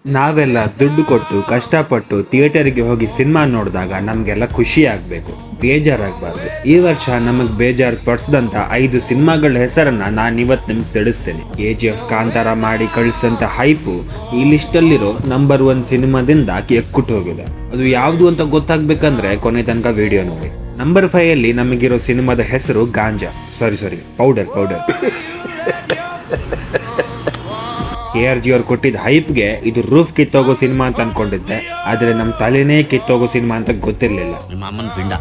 ನಾವೆಲ್ಲ ದುಡ್ಡು ಕೊಟ್ಟು ಕಷ್ಟಪಟ್ಟು ಥಿಯೇಟರ್ಗೆ ಹೋಗಿ ಸಿನಿಮಾ ನೋಡಿದಾಗ ನಮಗೆಲ್ಲ ಖುಷಿ ಆಗಬೇಕು, ಬೇಜಾರಾಗಬಾರ್ದು. ಈ ವರ್ಷ ನಮಗೆ ಬೇಜಾರು ಪಡಿಸಿದಂಥ 5 ಸಿನಿಮಾಗಳ ಹೆಸರನ್ನು ನಾನು ಇವತ್ತು ನಿಮ್ಗೆ ತಿಳಿಸ್ತೇನೆ. KGF, ಕಾಂತಾರ ಮಾಡಿ ಕಳಿಸಂಥ ಹೈಪು ಈ ಲಿಸ್ಟಲ್ಲಿರೋ ನಂಬರ್ 1 ಸಿನಿಮಾದಿಂದ ಎಕ್ಕುಟ್ಟು ಹೋಗಿದೆ. ಅದು ಯಾವುದು ಅಂತ ಗೊತ್ತಾಗಬೇಕಂದ್ರೆ ಕೊನೆ ತನಕ ವಿಡಿಯೋ ನೋಡಿ. ನಂಬರ್ 5 ಅಲ್ಲಿ ನಮಗಿರೋ ಸಿನಿಮಾದ ಹೆಸರು ಗಾಂಜಾ, ಸಾರಿ ಪೌಡರ್. KRG ಅವ್ರು ಕೊಟ್ಟಿದ್ದ ಹೈಪ್ಗೆ ಇದು ರೂಫ್ ಕಿತ್ತೋಗೋ ಸಿನಿಮಾ ಅಂತ ಅನ್ಕೊಂಡಿದ್ದೆ, ಆದ್ರೆ ನಮ್ಮ ತಲೆನೇ ಕಿತ್ತೋಗೋ ಸಿನಿಮಾ ಅಂತ ಗೊತ್ತಿರಲಿಲ್ಲ. ನಿಮ್ಮ ಅಮ್ಮನ ಪಿಂಡ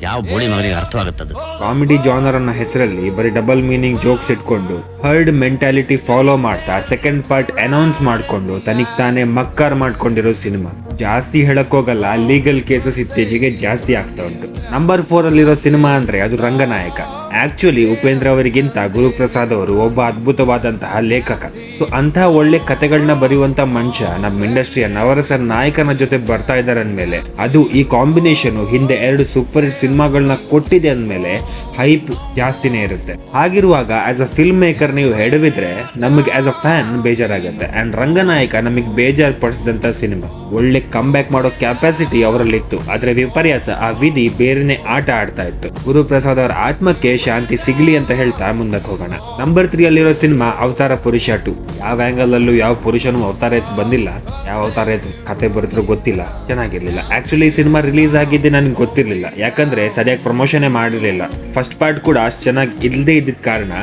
ಯಾವ ಬೋಳಿ ಮಗನಿಗೆ ಅರ್ಥವಾಗುತ್ತದೆ. ಕಾಮಿಡಿ ಜಾನರ್ ಅನ್ನೋ ಹೆಸರಲ್ಲಿ ಬರೀ ಡಬಲ್ ಮೀನಿಂಗ್ ಜೋಕ್ಸ್ ಇಟ್ಕೊಂಡು ಹರ್ಡ್ ಮೆಂಟಾಲಿಟಿ ಫಾಲೋ ಮಾಡ್ತಾ ಸೆಕೆಂಡ್ ಪಾರ್ಟ್ ಅನೌನ್ಸ್ ಮಾಡ್ಕೊಂಡು ತನಿಗ್ ತಾನೇ ಮಕ್ಕಾರ್ ಮಾಡ್ಕೊಂಡಿರೋ ಸಿನಿಮಾ. ಜಾಸ್ತಿ ಹೇಳಕ್ ಹೋಗಲ್ಲ, ಲೀಗಲ್ ಕೇಸಸ್ ಇತ್ತೀಚೆಗೆ ಜಾಸ್ತಿ ಆಗ್ತಾ ಉಂಟು. ನಂಬರ್ 4 ಅಲ್ಲಿರೋ ಸಿನಿಮಾ ಅಂದ್ರೆ ಅದು ರಂಗನಾಯಕ. ಆಕ್ಚುಲಿ ಉಪೇಂದ್ರ ಅವರಿಗಿಂತ ಗುರುಪ್ರಸಾದ್ ಅವರು ಒಬ್ಬ ಅದ್ಭುತವಾದಂತಹ ಲೇಖಕ. ಸೊ ಅಂತಹ ಒಳ್ಳೆ ಕತೆಗಳನ್ನ ಬರೆಯುವಂತ ಮನುಷ್ಯ ನಮ್ಮ ಇಂಡಸ್ಟ್ರಿಯ ನವರಸ ನಾಯಕನ ಜೊತೆ ಬರ್ತಾ ಇದ್ದಾರೆ ಅಂದ್ಮೇಲೆ, ಅದು ಈ ಕಾಂಬಿನೇಷನ್ ಹಿಂದೆ 2 ಸೂಪರ್ ಹಿಟ್ ಸಿನಿಮಾಗಳನ್ನ ಕೊಟ್ಟಿದೆ ಅಂದ್ಮೇಲೆ ಹೈಪ್ ಜಾಸ್ತಿನೇ ಇರುತ್ತೆ. ಹಾಗಿರುವಾಗ ಆಸ್ ಅ ಫಿಲ್ಮ್ ಮೇಕರ್ ನೀವು ಹೆಡವಿದ್ರೆ ನಮಗೆ ಆಸ್ ಅ ಫ್ಯಾನ್ ಬೇಜಾರಾಗುತ್ತೆ. ಅಂಡ್ ರಂಗನಾಯಕ ನಮಗೆ ಬೇಜಾರು ಪಡಿಸಿದಂತ ಸಿನಿಮಾ. ಒಳ್ಳೆ ಕಮ್ ಬ್ಯಾಕ್ ಮಾಡೋ ಕ್ಯಾಪಾಸಿಟಿ ಅವರಲ್ಲಿತ್ತು, ಆದ್ರೆ ವಿಪರ್ಯಾಸ ಆ ವಿಧಿ ಬೇರೆನೆ ಆಟ ಆಡ್ತಾ ಇತ್ತು. ಗುರುಪ್ರಸಾದ್ ಅವರ ಆತ್ಮಕ್ಕೆ ಶಾಂತಿ ಸಿಗ್ಲಿ ಅಂತ ಹೇಳ್ತಾ ಮುಂದಕ್ಕೆ ಹೋಗೋಣ. ನಂಬರ್ 3 ಅಲ್ಲಿರೋ ಸಿನಿಮಾ ಅವತಾರ ಪುರುಷ 2. ಯಾವ ಆಂಗಲ್ ಅಲ್ಲೂ ಯಾವ ಪುರುಷನು ಅವತಾರ ಎತ್ತು ಬಂದಿಲ್ಲ, ಯಾವ ಅವತಾರ ಎತ್ತು ಕತೆ ಬರೆದ್ರು ಗೊತ್ತಿಲ್ಲ, ಚೆನ್ನಾಗಿರ್ಲಿಲ್ಲ. ಆಕ್ಚುಲಿ ಸಿನಿಮಾ ರಿಲೀಸ್ ಆಗಿದ್ದೆ ನನಗೆ ಗೊತ್ತಿರ್ಲಿಲ್ಲ, ಯಾಕಂದ್ರೆ ಸರಿಯಾಗಿ ಪ್ರಮೋಷನ್ ಮಾಡಿರಲಿಲ್ಲ. ಫಸ್ಟ್ ಪಾರ್ಟ್ ಕೂಡ ಅಷ್ಟು ಚೆನ್ನಾಗಿ ಇಲ್ಲದೆ ಇದ್ದಿದ್ದ ಕಾರಣ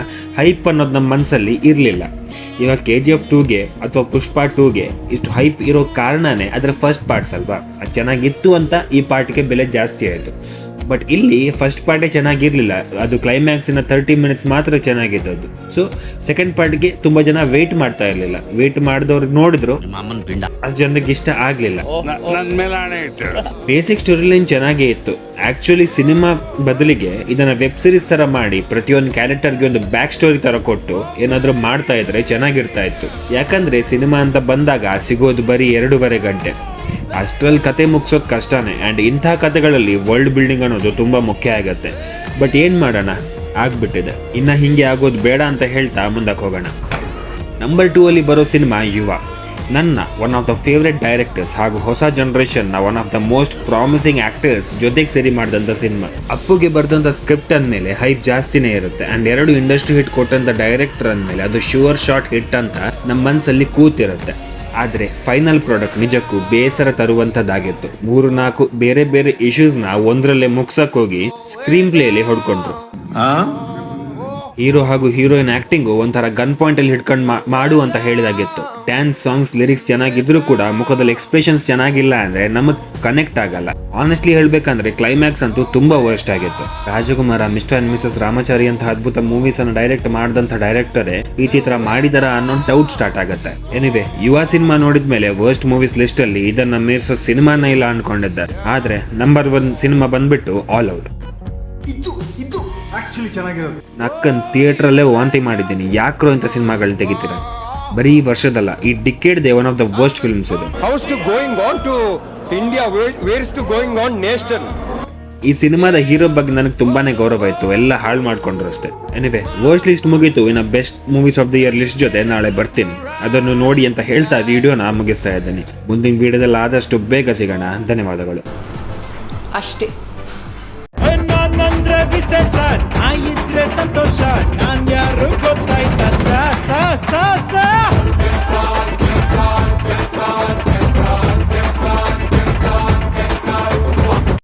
ಹೈಪ್ ಅನ್ನೋದು ನಮ್ಮ ಮನಸ್ಸಲ್ಲಿ ಇರಲಿಲ್ಲ. ಇವಾಗ KGF 2ಗೆ ಅಥವಾ ಪುಷ್ಪ 2ಗೆ ಇಷ್ಟು ಹೈಪ್ ಇರೋ ಕಾರಣನೇ ಅದರ ಫಸ್ಟ್ ಪಾರ್ಟ್ಸ್ ಅಲ್ವಾ, ಅದು ಚೆನ್ನಾಗಿತ್ತು ಅಂತ ಈ ಪಾರ್ಟ್ಗೆ ಬೆಲೆ ಜಾಸ್ತಿ ಆಯಿತು. ಬಟ್ ಇಲ್ಲಿ ಫಸ್ಟ್ ಪಾರ್ಟೇ ಚೆನ್ನಾಗಿರ್ಲಿಲ್ಲ, ಅದು ಕ್ಲೈಮ್ಯಾಕ್ಸಿನ 30 ಮಿನಿಟ್ಸ್ ಮಾತ್ರ ಚೆನ್ನಾಗಿದ್ದದ್ದು. ಸೊ ಸೆಕೆಂಡ್ ಪಾರ್ಟ್ಗೆ ತುಂಬಾ ಜನ ವೇಟ್ ಮಾಡ್ತಾ ಇರಲಿಲ್ಲ. ವೇಟ್ ಮಾಡಿದವ್ರು ನೋಡಿದ್ರು, ಅಷ್ಟು ಜನರಿಗೆ ಇಷ್ಟ ಆಗ್ಲಿಲ್ಲ. ಬೇಸಿಕ್ ಸ್ಟೋರಿ ಲೈನ್ ಚೆನ್ನಾಗೇ ಇತ್ತು. ಆಕ್ಚುಲಿ ಸಿನಿಮಾ ಬದಲಿಗೆ ಇದನ್ನ ವೆಬ್ ಸೀರೀಸ್ ತರ ಮಾಡಿ ಪ್ರತಿಯೊಂದು ಕ್ಯಾರೆಕ್ಟರ್ಗೆ ಒಂದು ಬ್ಯಾಕ್ ಸ್ಟೋರಿ ತರ ಕೊಟ್ಟು ಏನಾದ್ರೂ ಮಾಡ್ತಾ ಇದ್ರೆ ಚೆನ್ನಾಗಿರ್ತಾ ಇತ್ತು. ಯಾಕಂದ್ರೆ ಸಿನಿಮಾ ಅಂತ ಬಂದಾಗ ಸಿಗೋದು ಬರೀ 2.5 ಗಂಟೆ. ಅಷ್ಟ್ರಲ್ಲಿ ಕತೆ ಮುಗಿಸೋದು ಕಷ್ಟನೇ. ಆ್ಯಂಡ್ ಇಂಥ ಕತೆಗಳಲ್ಲಿ ವರ್ಲ್ಡ್ ಬಿಲ್ಡಿಂಗ್ ಅನ್ನೋದು ತುಂಬ ಮುಖ್ಯ ಆಗುತ್ತೆ. ಬಟ್ ಏನು ಮಾಡೋಣ, ಆಗ್ಬಿಟ್ಟಿದೆ. ಇನ್ನು ಹಿಂಗೆ ಆಗೋದು ಬೇಡ ಅಂತ ಹೇಳ್ತಾ ಮುಂದಕ್ಕೆ ಹೋಗೋಣ. ನಂಬರ್ 2 ಅಲ್ಲಿ ಬರೋ ಸಿನಿಮಾ ಯುವ. ನನ್ನ one of the favourite directors ಹಾಗೂ ಹೊಸ ಜನರೇಷನ್ನ one of the most promising actors ಜೊತೆಗೆ ಸೇರಿ ಮಾಡಿದಂಥ ಸಿನಿಮಾ. ಅಪ್ಪುಗೆ ಬರೆದಂಥ ಸ್ಕ್ರಿಪ್ಟ್ ಅಂದಮೇಲೆ ಹೈಪ್ ಜಾಸ್ತಿನೇ ಇರುತ್ತೆ. ಆ್ಯಂಡ್ 2 ಇಂಡಸ್ಟ್ರಿ ಹಿಟ್ ಕೊಟ್ಟಂಥ ಡೈರೆಕ್ಟರ್ ಅಂದಮೇಲೆ ಅದು ಶೂರ್ ಶಾಟ್ ಹಿಟ್ ಅಂತ ನಮ್ಮ ಮನಸ್ಸಲ್ಲಿ ಕೂತಿರುತ್ತೆ. ಆದರೆ ಫೈನಲ್ ಪ್ರಾಡಕ್ಟ್ ನಿಜಕ್ಕೂ ಬೇಸರ ತರುವಂಥದ್ದಾಗಿತ್ತು. 3-4 ಬೇರೆ ಬೇರೆ ಇಶ್ಯೂಸ್ನ ಒಂದರಲ್ಲೇ ಮುಗ್ಸಕ್ ಹೋಗಿ ಸ್ಕ್ರೀನ್ ಪ್ಲೇಲಿ ಹೊಡ್ಕೊಂಡ್ರು. ಹೀರೋ ಹಾಗೂ ಹೀರೋಯಿನ್ ಆಕ್ಟಿಂಗು ಒಂಥರ ಗನ್ ಪಾಯಿಂಟ್ ಅಲ್ಲಿ ಹಿಡ್ಕೊಂಡು ಮಾಡು ಅಂತ ಹೇಳಿದಾಗಿತ್ತು. ಡ್ಯಾನ್ಸ್, ಸಾಂಗ್ಸ್, ಲಿರಿಕ್ಸ್ ಚೆನ್ನಾಗಿದ್ರು ಕೂಡ ಮುಖದಲ್ಲಿ ಎಕ್ಸ್ಪ್ರೆಷನ್ಸ್ ಚೆನ್ನಾಗಿಲ್ಲ ಅಂದ್ರೆ ನಮಗ್ ಕನೆಕ್ಟ್ ಆಗಲ್ಲ. ಆನೆಸ್ಟ್ಲಿ ಹೇಳ್ಬೇಕಂದ್ರೆ ಕ್ಲೈಮ್ಯಾಕ್ಸ್ ಅಂತೂ ತುಂಬಾ ವರ್ಸ್ಟ್ ಆಗಿತ್ತು. ರಾಜಕುಮಾರ, ಮಿಸ್ಟರ್ ಅಂಡ್ ಮಿಸಸ್ ರಾಮಾಚಾರಿ ಅಂತ ಅದ್ಭುತ ಮೂವೀಸ್ ಅನ್ನು ಡೈರೆಕ್ಟ್ ಮಾಡಿದಂಥ ಡೈರೆಕ್ಟರೇ ಈ ಚಿತ್ರ ಮಾಡಿದಾರ ಅನ್ನೋ ಡೌಟ್ ಸ್ಟಾರ್ಟ್ ಆಗುತ್ತೆ. ಎನಿವೆ, ಯುವ ಸಿನಿಮಾ ನೋಡಿದ್ಮೇಲೆ ವರ್ಸ್ಟ್ ಮೂವೀಸ್ ಲಿಸ್ಟ್ ಅಲ್ಲಿ ಇದನ್ನ ಮೀರಿಸೋ ಸಿನಿಮಾನೇ ಇಲ್ಲ ಅನ್ಕೊಂಡಿದ್ದಾರೆ. ಆದ್ರೆ ನಂಬರ್ 1 ಸಿನಿಮಾ ಬಂದ್ಬಿಟ್ಟು ಆಲ್ ಔಟ್. ನಕ್ಕನ್ ಥಿಯೇಟರ್ ಅಲ್ಲೇ ವಾಂತಿ ಮಾಡಿದ್ದೀನಿ. ಯಾಕ್ರೋ ಇಂಥ ಸಿನಿಮಾಗಳನ್ನ ತೆಗಿತೀರ? ಬರೀ ಈ ವರ್ಷದಲ್ಲ, ಈ decade they one of the worst films ಇದು. ಈ ಸಿನಿಮಾದ ಹೀರೋ ಬಗ್ಗೆ ನನಗೆ ತುಂಬಾನೇ ಗೌರವ ಇತ್ತು, ಎಲ್ಲ ಹಾಳು ಮಾಡ್ಕೊಂಡ್ರು ಅಷ್ಟೇ. ಎನಿವೆ, ವರ್ಸ್ಟ್ ಲಿಸ್ಟ್ ಮುಗೀತು. ಇನ್ನು best movies of the year list ಜೊತೆ ನಾಳೆ ಬರ್ತೀನಿ, ಅದನ್ನು ನೋಡಿ ಅಂತ ಹೇಳ್ತಾ ವಿಡಿಯೋನ ಮುಗಿಸ್ತಾ ಇದ್ದೀನಿ. ಮುಂದಿನ ವಿಡಿಯೋದಲ್ಲಿ ಆದಷ್ಟು ಬೇಗ ಸಿಗೋಣ. ಧನ್ಯವಾದಗಳು. ಅಷ್ಟೇ. ನಾನಂದ್ರೆ ವಿಶೇಷ, ನಾ ಇದ್ರೆ ಸಂತೋಷ, ನಾನ್ ಯಾರು ಗೊತ್ತಾಯ್ತಾ? ಸ ಸ ಸ ಸ